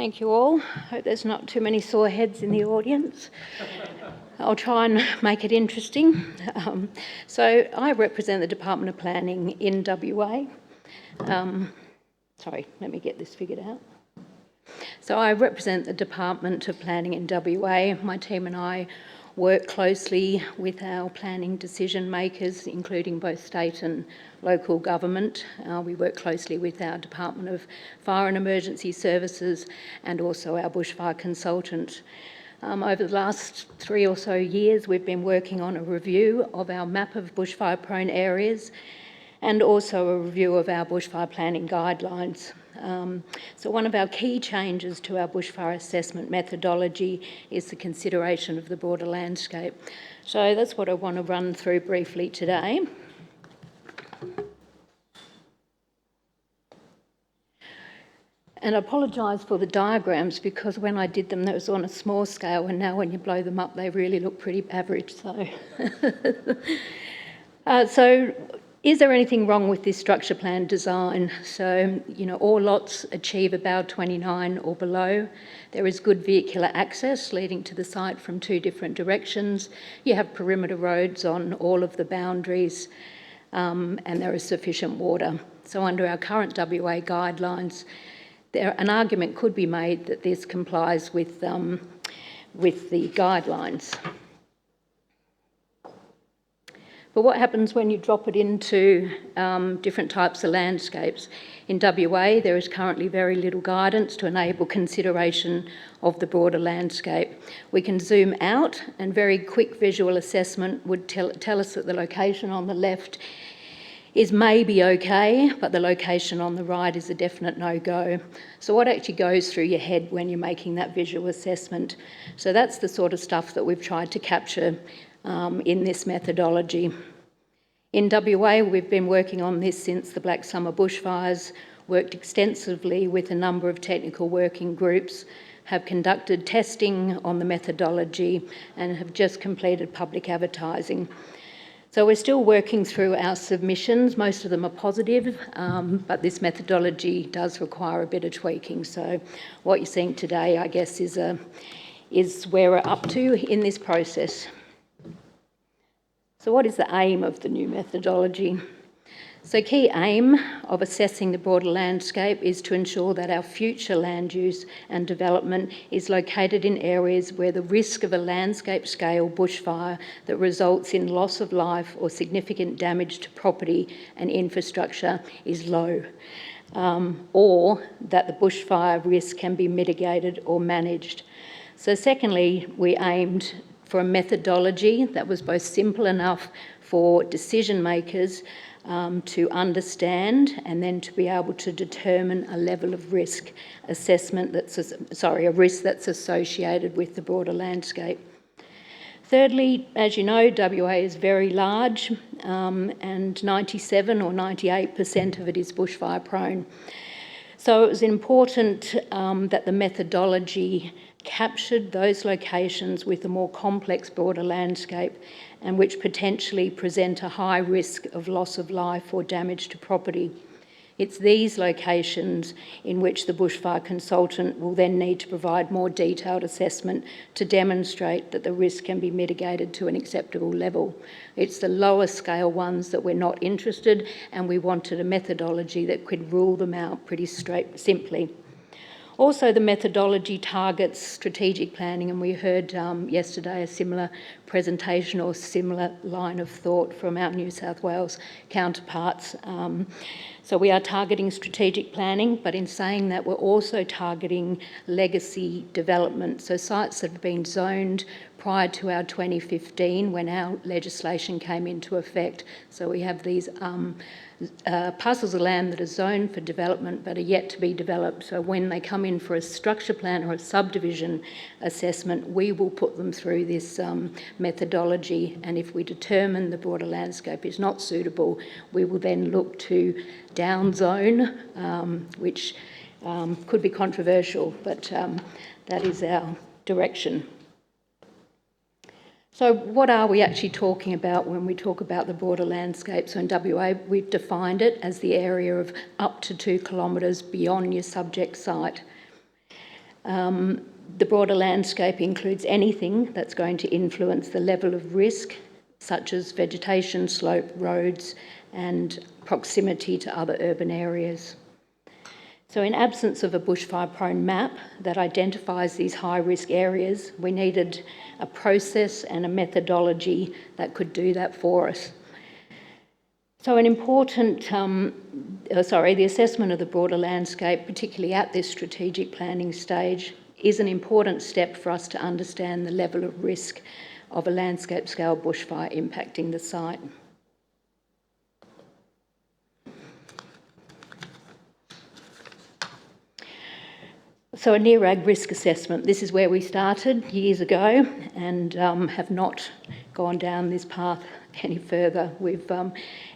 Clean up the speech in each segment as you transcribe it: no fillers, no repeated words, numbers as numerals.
Thank you all. Hope there's not too many sore heads in the audience. I'll try and make it interesting. So I represent the Department of Planning in WA. Sorry, let me get this figured out. So I represent the Department of Planning in WA. My team and I work closely with our planning decision makers, including both state and local government. We work closely with our Department of Fire and Emergency Services and also our bushfire consultant. Over the last 3 or so years, we've been working on a review of our map of bushfire-prone areas and also a review of our bushfire planning guidelines. So one of our key changes to our bushfire assessment methodology is the consideration of the broader landscape. So that's what I want to run through briefly today. And I apologise for the diagrams because when I did them, that was on a small scale, and now when you blow them up, they really look pretty average. So is there anything wrong with this structure plan design? So, all lots achieve about 29 or below. There is good vehicular access leading to the site from 2 different directions. You have perimeter roads on all of the boundaries, and there is sufficient water. So under our current WA guidelines, an argument could be made that this complies with the guidelines. But what happens when you drop it into different types of landscapes? In WA, there is currently very little guidance to enable consideration of the broader landscape. We can zoom out, and very quick visual assessment would tell us that the location on the left is maybe okay, but the location on the right is a definite no-go. So what actually goes through your head when you're making that visual assessment? So that's the sort of stuff that we've tried to capture in this methodology. In WA, we've been working on this since the Black Summer bushfires, worked extensively with a number of technical working groups, have conducted testing on the methodology and have just completed public advertising. So we're still working through our submissions. Most of them are positive, but this methodology does require a bit of tweaking. So what you're seeing today, I guess, is where we're up to in this process. So what is the aim of the new methodology? So key aim of assessing the broader landscape is to ensure that our future land use and development is located in areas where the risk of a landscape scale bushfire that results in loss of life or significant damage to property and infrastructure is low, or that the bushfire risk can be mitigated or managed. So secondly, we aimed for a methodology that was both simple enough for decision makers to understand and then to be able to determine a level of risk assessment a risk that's associated with the broader landscape. Thirdly, as you know, WA is very large and 97 or 98% of it is bushfire prone. So it was important that the methodology captured those locations with a more complex broader landscape and which potentially present a high risk of loss of life or damage to property. It's these locations in which the bushfire consultant will then need to provide more detailed assessment to demonstrate that the risk can be mitigated to an acceptable level. It's the lower scale ones that we're not interested, and we wanted a methodology that could rule them out pretty simply. Also, the methodology targets strategic planning, and we heard yesterday a similar presentation or similar line of thought from our New South Wales counterparts. So we are targeting strategic planning, but in saying that, we're also targeting legacy development. So sites that have been zoned prior to our 2015 when our legislation came into effect. So we have these parcels of land that are zoned for development but are yet to be developed. So when they come in for a structure plan or a subdivision assessment, we will put them through this methodology, and if we determine the broader landscape is not suitable, we will then look to downzone, which could be controversial, but that is our direction. So what are we actually talking about when we talk about the broader landscape? So in WA, we've defined it as the area of up to 2 kilometres beyond your subject site. The broader landscape includes anything that's going to influence the level of risk, such as vegetation, slope, roads, and proximity to other urban areas. So in absence of a bushfire-prone map that identifies these high-risk areas, we needed a process and a methodology that could do that for us. So the assessment of the broader landscape, particularly at this strategic planning stage, is an important step for us to understand the level of risk of a landscape-scale bushfire impacting the site. So a NERAG risk assessment, this is where we started years ago and have not gone down this path any further. We've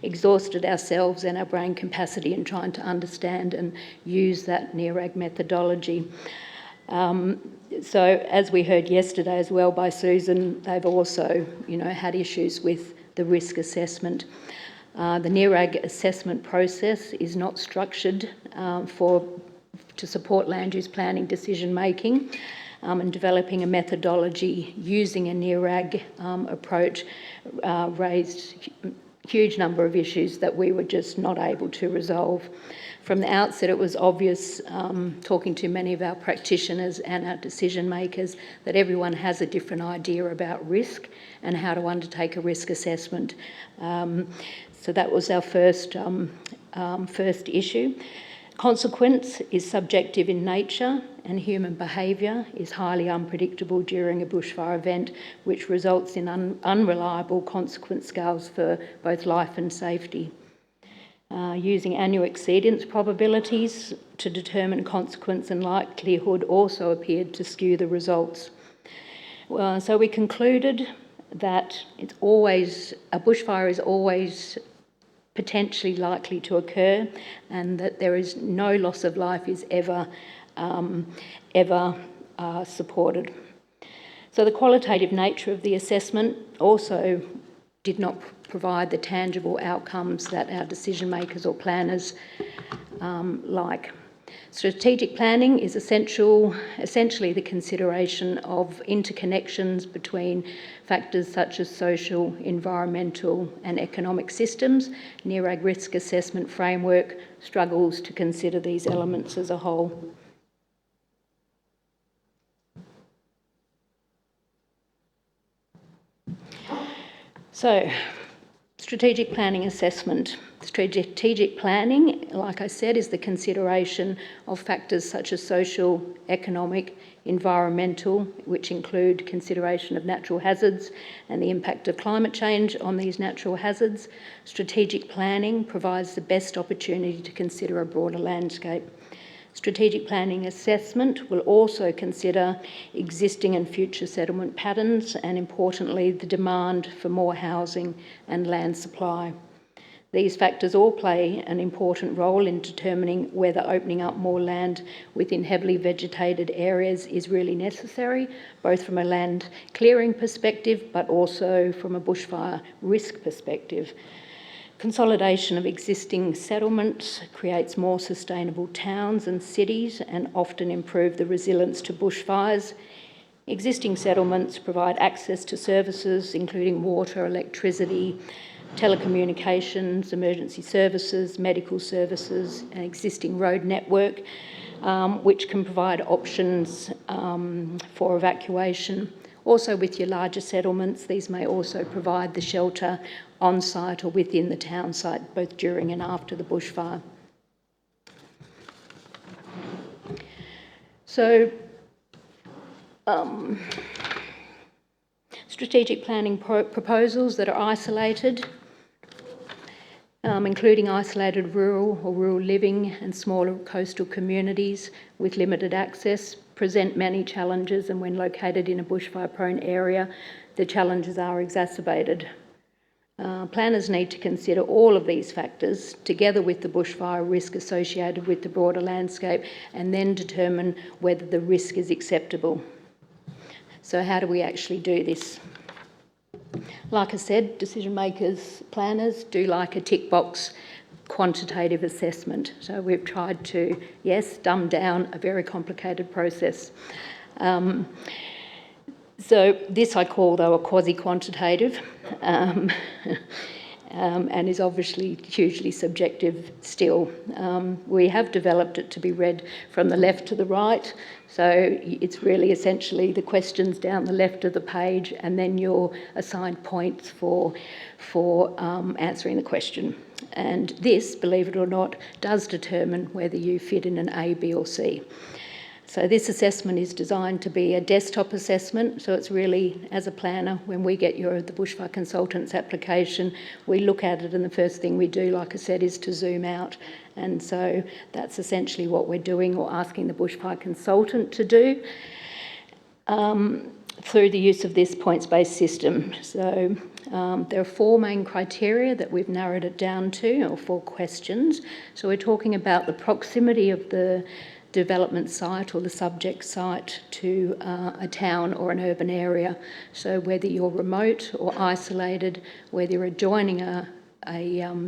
exhausted ourselves and our brain capacity in trying to understand and use that NERAG methodology. So as we heard yesterday as well by Susan, they've also, had issues with the risk assessment. The NERAG assessment process is not structured to support land use planning decision making, and developing a methodology using a NERAG approach raised a huge number of issues that we were just not able to resolve. From the outset, it was obvious, talking to many of our practitioners and our decision makers, that everyone has a different idea about risk and how to undertake a risk assessment. So that was our first issue. Consequence is subjective in nature, and human behaviour is highly unpredictable during a bushfire event, which results in unreliable consequence scales for both life and safety. Using annual exceedance probabilities to determine consequence and likelihood also appeared to skew the results. So we concluded that a bushfire is always potentially likely to occur, and that there is no loss of life is ever supported. So the qualitative nature of the assessment also did not provide the tangible outcomes that our decision makers or planners like. Strategic planning is essentially the consideration of interconnections between factors such as social, environmental and economic systems. NERAG risk assessment framework struggles to consider these elements as a whole. So, strategic planning assessment. Strategic planning, like I said, is the consideration of factors such as social, economic, environmental, which include consideration of natural hazards and the impact of climate change on these natural hazards. Strategic planning provides the best opportunity to consider a broader landscape. Strategic planning assessment will also consider existing and future settlement patterns and, importantly, the demand for more housing and land supply. These factors all play an important role in determining whether opening up more land within heavily vegetated areas is really necessary, both from a land clearing perspective but also from a bushfire risk perspective. Consolidation of existing settlements creates more sustainable towns and cities and often improve the resilience to bushfires. Existing settlements provide access to services including water, electricity, telecommunications, emergency services, medical services, an existing road network, which can provide options for evacuation. Also, with your larger settlements, these may also provide the shelter on site or within the town site, both during and after the bushfire. So, strategic planning proposals that are isolated, including isolated rural or rural living and smaller coastal communities with limited access, present many challenges, and when located in a bushfire-prone area, the challenges are exacerbated. Planners need to consider all of these factors together with the bushfire risk associated with the broader landscape and then determine whether the risk is acceptable. So how do we actually do this? Like I said, decision makers, planners do like a tick box quantitative assessment. So we've tried to, yes, dumb down a very complicated process. So this I call, though, a quasi-quantitative, and is obviously hugely subjective still. We have developed it to be read from the left to the right, so it's really essentially the questions down the left of the page, and then you're assigned points for answering the question. And this, believe it or not, does determine whether you fit in an A, B or C. So this assessment is designed to be a desktop assessment, so it's really, as a planner, when we get the Bushfire Consultant's application, we look at it and the first thing we do, like I said, is to zoom out. And so that's essentially what we're doing, or asking the Bushfire Consultant to do, through the use of this points-based system. So there are 4 main criteria that we've narrowed it down to, or 4 questions. So we're talking about the proximity of the development site or the subject site to a town or an urban area. So whether you're remote or isolated, whether you're adjoining a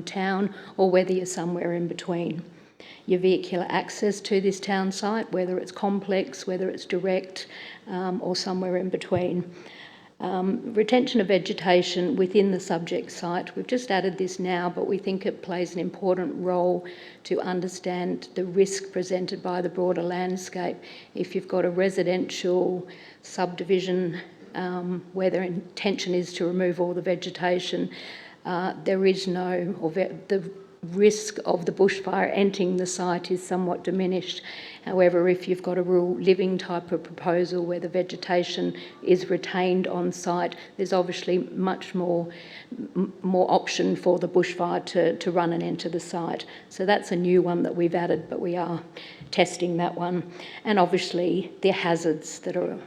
town, or whether you're somewhere in between. Your vehicular access to this town site, whether it's complex, whether it's direct, or somewhere in between. Retention of vegetation within the subject site. We've just added this now, but we think it plays an important role to understand the risk presented by the broader landscape. If you've got a residential subdivision where their intention is to remove all the vegetation, there is no, or the risk of the bushfire entering the site is somewhat diminished. However, if you've got a rural living type of proposal where the vegetation is retained on site, there's obviously much more option for the bushfire to run and enter the site. So that's a new one that we've added, but we are testing that one. And obviously the hazards that are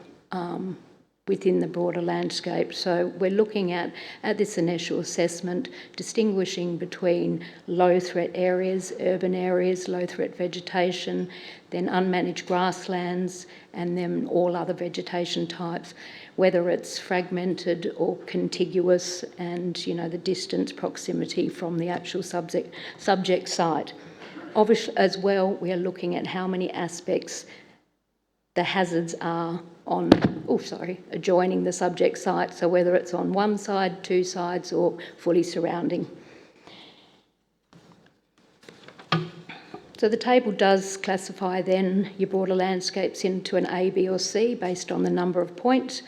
within the broader landscape. So we're looking at this initial assessment, distinguishing between low threat areas, urban areas, low threat vegetation, then unmanaged grasslands, and then all other vegetation types, whether it's fragmented or contiguous, and the distance, proximity from the actual subject site. Obviously, as well, we are looking at how many aspects the hazards are on, adjoining the subject site, so whether it's on one side, 2 sides, or fully surrounding. So the table does classify then your broader landscapes into an A, B or C based on the number of points.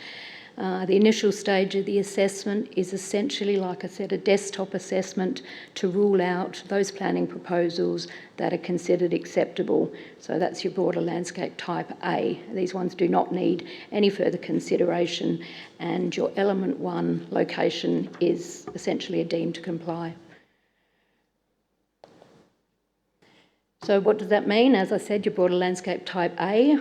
The initial stage of the assessment is essentially, like I said, a desktop assessment to rule out those planning proposals that are considered acceptable. So that's your broader landscape type A. These ones do not need any further consideration, and your element 1 location is essentially a deemed to comply. So what does that mean? As I said, your broader landscape type A,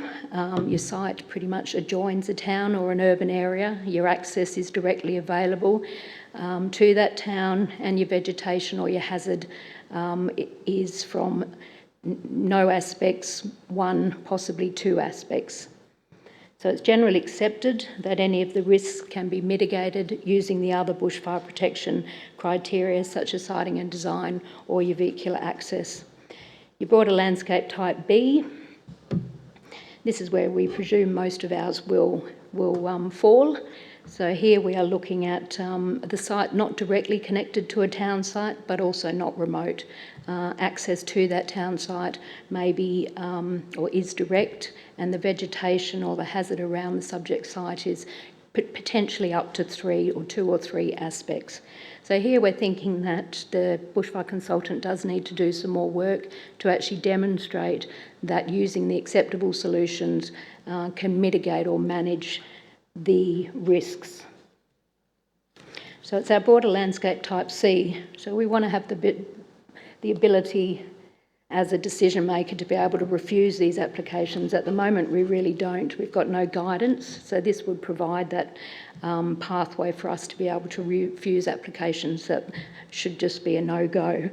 your site pretty much adjoins a town or an urban area. Your access is directly available to that town, and your vegetation or your hazard is from no aspects, 1, possibly 2 aspects. So it's generally accepted that any of the risks can be mitigated using the other bushfire protection criteria, such as siting and design or your vehicular access. Your broader landscape type B, this is where we presume most of ours will fall. So here we are looking at the site not directly connected to a town site, but also not remote. Access to that town site may be or is direct, and the vegetation or the hazard around the subject site is potentially up to 2 or 3 aspects. So here we're thinking that the bushfire consultant does need to do some more work to actually demonstrate that using the acceptable solutions can mitigate or manage the risks. So it's our broader landscape type C. So we want to have the ability as a decision maker to be able to refuse these applications. At the moment we really don't. We've got no guidance, so this would provide that pathway for us to be able to refuse applications that should just be a no-go.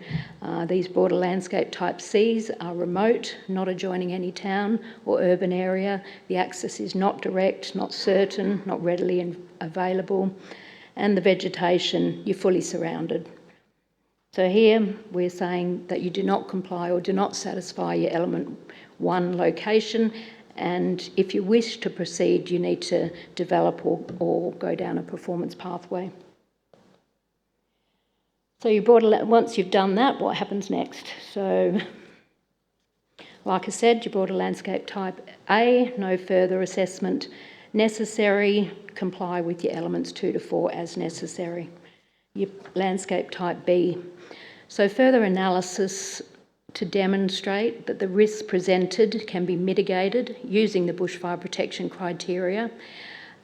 These broader landscape type Cs are remote, not adjoining any town or urban area. The access is not direct, not certain, not readily available, and the vegetation, you're fully surrounded. So here we're saying that you do not comply or do not satisfy your element 1 location, and if you wish to proceed, you need to develop or go down a performance pathway. So once you've done that, what happens next? So, like I said, you brought a landscape type A, no further assessment necessary, comply with your elements 2 to 4 as necessary. Your landscape type B. So further analysis to demonstrate that the risks presented can be mitigated using the bushfire protection criteria,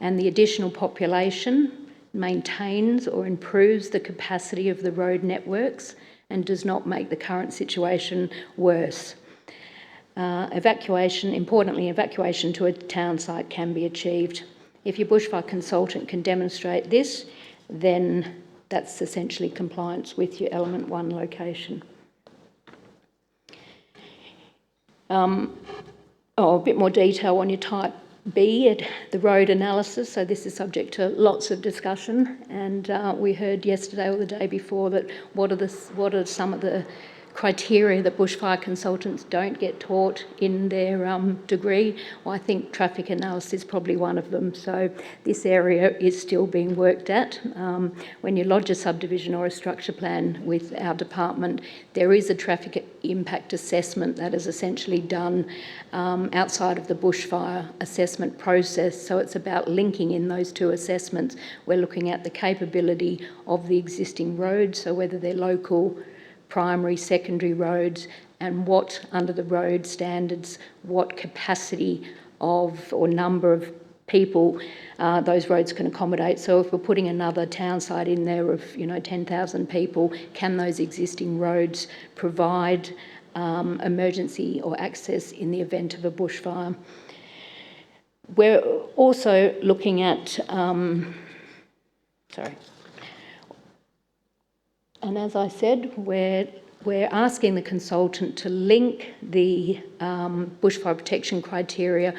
and the additional population maintains or improves the capacity of the road networks and does not make the current situation worse. Importantly, evacuation to a town site can be achieved. If your bushfire consultant can demonstrate this, then that's essentially compliance with your element 1 location. A bit more detail on your type B, the road analysis. So this is subject to lots of discussion, and we heard yesterday or the day before that what are some of the criteria that bushfire consultants don't get taught in their degree. Well, I think traffic analysis is probably one of them. So this area is still being worked at. When you lodge a subdivision or a structure plan with our department, there is a traffic impact assessment that is essentially done outside of the bushfire assessment process. So it's about linking in those two assessments. We're looking at the capability of the existing roads, so whether they're local, primary, secondary roads, and what, under the road standards, what capacity of or number of people those roads can accommodate. So if we're putting another town site in there of 10,000 people, can those existing roads provide emergency or access in the event of a bushfire? We're also looking at and as I said, we're asking the consultant to link the bushfire protection criteria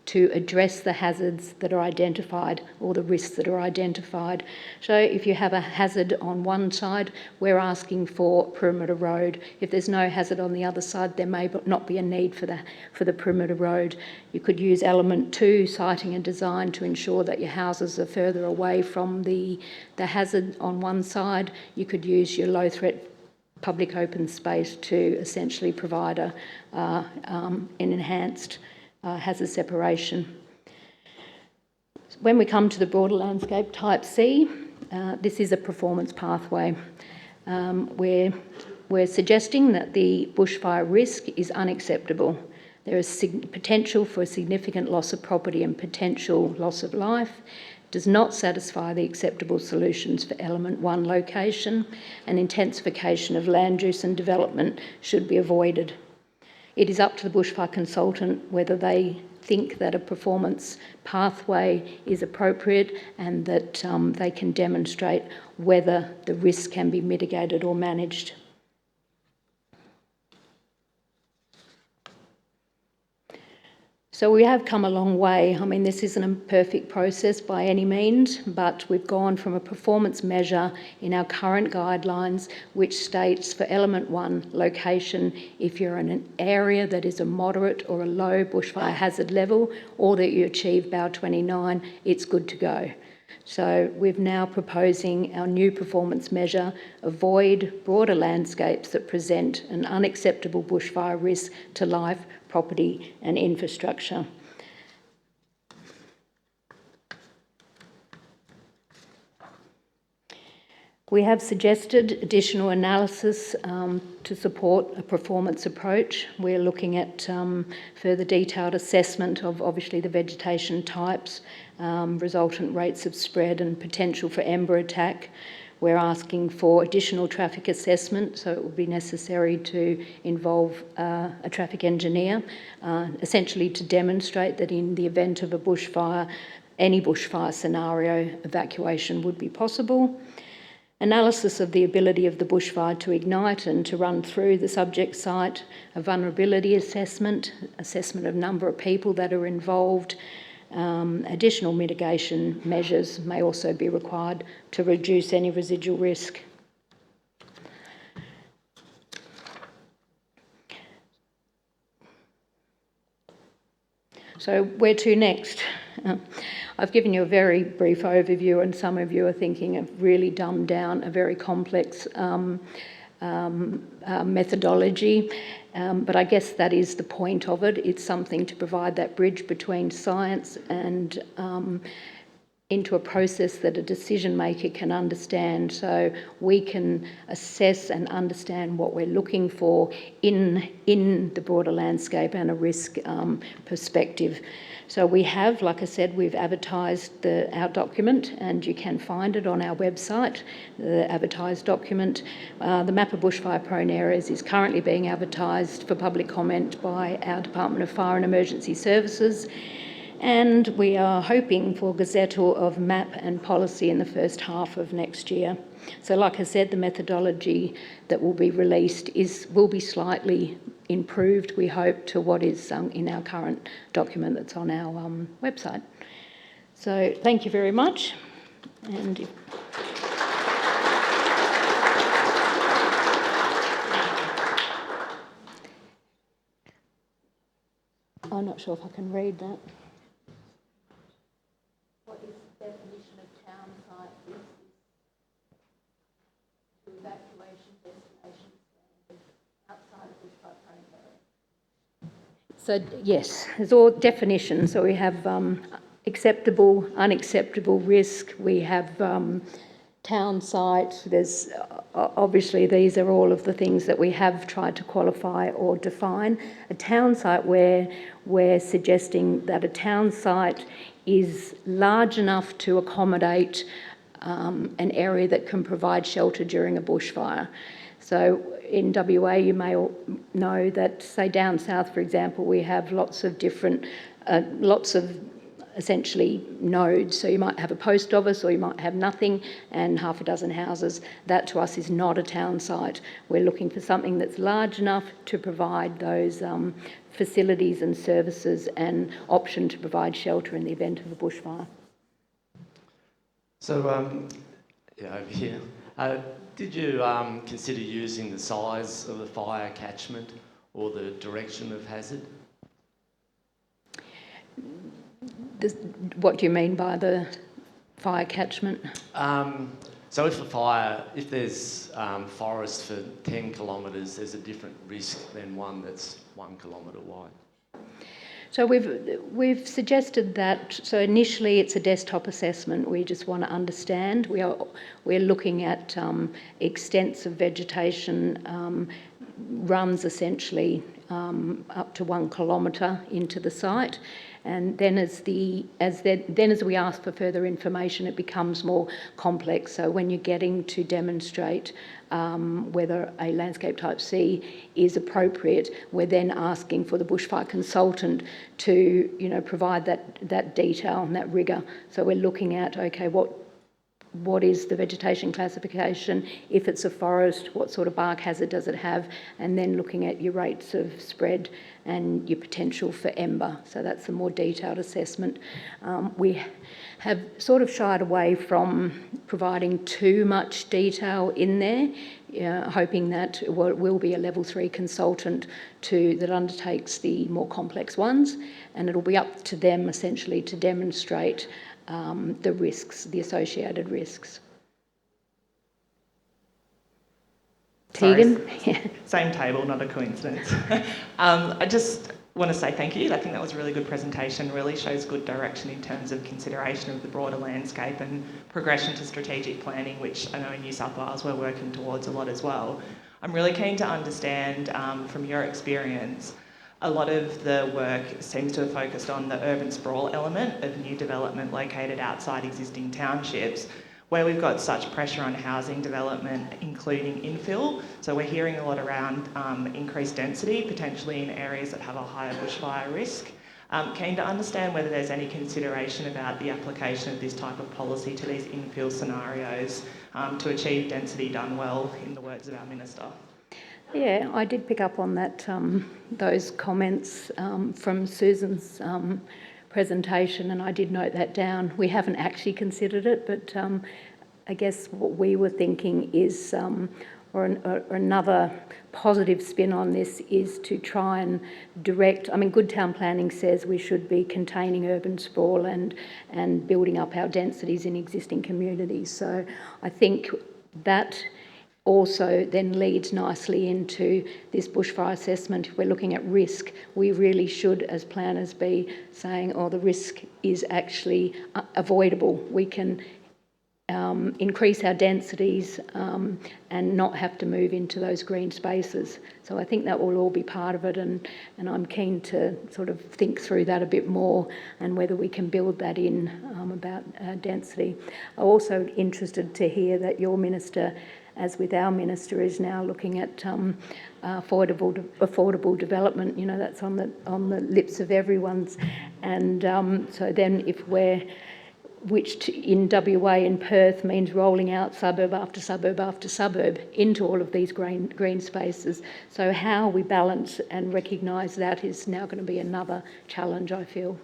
to address the hazards that are identified or the risks that are identified. So if you have a hazard on one side, we're asking for perimeter road. If there's no hazard on the other side, there may not be a need for the perimeter road. You could use element 2, siting and design, to ensure that your houses are further away from the hazard on one side. You could use your low threat public open space to essentially provide an enhanced hazard separation. When we come to the broader landscape type C, this is a performance pathway. We're suggesting that the bushfire risk is unacceptable. There is potential for significant loss of property and potential loss of life, does not satisfy the acceptable solutions for element 1 location, and intensification of land use and development should be avoided. It is up to the bushfire consultant whether they think that a performance pathway is appropriate and that they can demonstrate whether the risk can be mitigated or managed. So we have come a long way. I mean, this isn't a perfect process by any means, but we've gone from a performance measure in our current guidelines, which states for element 1 location, if you're in an area that is a moderate or a low bushfire hazard level, or that you achieve BAU 29, it's good to go. So we're now proposing our new performance measure, avoid broader landscapes that present an unacceptable bushfire risk to life, property and infrastructure. We have suggested additional analysis to support a performance approach. We're looking at further detailed assessment of obviously the vegetation types, resultant rates of spread and potential for ember attack. We're asking for additional traffic assessment, so it will be necessary to involve a traffic engineer, essentially to demonstrate that in the event of a bushfire, any bushfire scenario, evacuation would be possible. Analysis of the ability of the bushfire to ignite and to run through the subject site, a vulnerability assessment, assessment of number of people that are involved. Additional mitigation measures may also be required to reduce any residual risk. So where to next? I've given you a very brief overview, and some of you are thinking of really dumbed down a very complex methodology, but I guess that is the point of it. It's something to provide that bridge between science and into a process that a decision maker can understand, so we can assess and understand what we're looking for in the broader landscape and a risk perspective. So we have, like I said, we've advertised our document, and you can find it on our website, the advertised document. The map of bushfire prone areas is currently being advertised for public comment by our Department of Fire and Emergency Services, and we are hoping for gazettal of map and policy in the first half of next year. So like I said, the methodology that will be released will be slightly improved, we hope, to what is in our current document that's on our website. So thank you very much. And I'm not sure if I can read that. What is the definition of town site risk? To evacuation destination standards outside of bushfire prone area. So yes, there's all definitions. So we have acceptable, unacceptable risk. We have town site. There's obviously these are all of the things that we have tried to qualify or define. A town site, where we're suggesting that a town site is large enough to accommodate an area that can provide shelter during a bushfire. So in WA, you may all know that, say down south, for example, we have lots of different, essentially nodes. So you might have a post office, or you might have nothing and half a dozen houses. That to us is not a town site. We're looking for something that's large enough to provide those facilities and services and option to provide shelter in the event of a bushfire. So, over here, did you consider using the size of the fire catchment or the direction of hazard? What do you mean by the fire catchment? So if there's forest for 10 kilometres, there's a different risk than one that's 1 kilometre wide. So we've suggested that. So initially, it's a desktop assessment. We just want to understand. We're looking at extensive vegetation, runs essentially up to 1 kilometre into the site. And then as we ask for further information, it becomes more complex. So when you're getting to demonstrate whether a landscape type C is appropriate, we're then asking for the bushfire consultant to, provide that detail and that rigour. So we're looking at, okay, what is the vegetation classification? If it's a forest, what sort of bark hazard does it have? And then looking at your rates of spread and your potential for ember. So that's a more detailed assessment. We have sort of shied away from providing too much detail in there, hoping that it will be a level 3 consultant that undertakes the more complex ones, and it'll be up to them essentially to demonstrate the risks, the associated risks. Tegan? Same table, not a coincidence. I just want to say thank you. I think that was a really good presentation, really shows good direction in terms of consideration of the broader landscape and progression to strategic planning, which I know in New South Wales we're working towards a lot as well. I'm really keen to understand from your experience, a lot of the work seems to have focused on the urban sprawl element of new development located outside existing townships, where we've got such pressure on housing development, including infill. So we're hearing a lot around increased density, potentially in areas that have a higher bushfire risk. Keen to understand whether there's any consideration about the application of this type of policy to these infill scenarios to achieve density done well, in the words of our Minister. Yeah, I did pick up on that, those comments from Susan's presentation, and I did note that down. We haven't actually considered it, but I guess what we were thinking is or another positive spin on this is to try and direct. I mean, good town planning says we should be containing urban sprawl and building up our densities in existing communities. So I think that also then leads nicely into this bushfire assessment. If we're looking at risk, we really should, as planners, be saying, oh, the risk is actually avoidable. We can increase our densities and not have to move into those green spaces. So I think that will all be part of it, and I'm keen to sort of think through that a bit more and whether we can build that in about density. I'm also interested to hear that your minister, as with our minister, is now looking at affordable development. You know, that's on the lips of everyone's, and so then if we're, which in WA and Perth means rolling out suburb after suburb after suburb into all of these green spaces. So how we balance and recognise that is now going to be another challenge, I feel.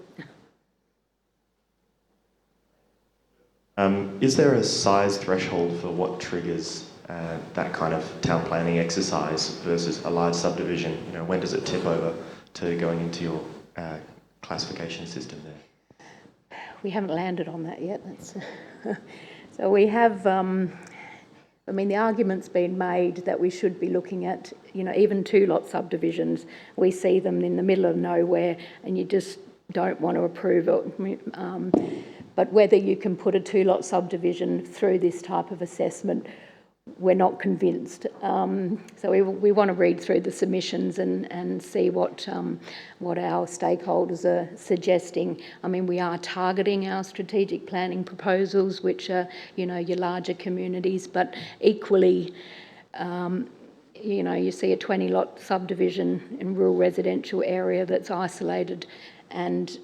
Is there a size threshold for what triggers that kind of town planning exercise versus a large subdivision? You know, when does it tip over to going into your classification system there? We haven't landed on that yet. So we have, I mean, the argument's been made that we should be looking at, you know, even 2-lot subdivisions. We see them in the middle of nowhere and you just don't want to approve it. But whether you can put a 2-lot subdivision through this type of assessment, we're not convinced. So we want to read through the submissions and see what our stakeholders are suggesting. I mean, we are targeting our strategic planning proposals, which are, you know, your larger communities, but equally, you know, you see a 20-lot subdivision in rural residential area that's isolated, and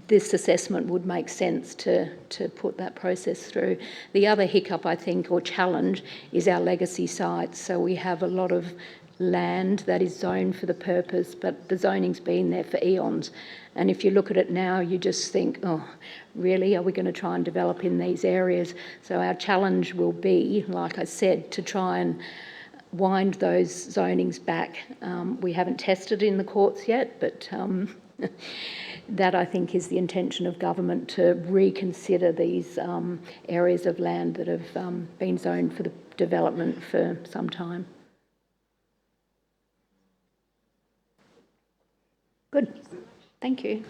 this assessment would make sense to put that process through. The other hiccup, I think, or challenge, is our legacy sites. So we have a lot of land that is zoned for the purpose, but the zoning's been there for eons. And if you look at it now, you just think, oh, really, are we going to try and develop in these areas? So our challenge will be, like I said, to try and wind those zonings back. We haven't tested in the courts yet, but that, I think, is the intention of government, to reconsider these areas of land that have been zoned for the development for some time. Good. Thank you.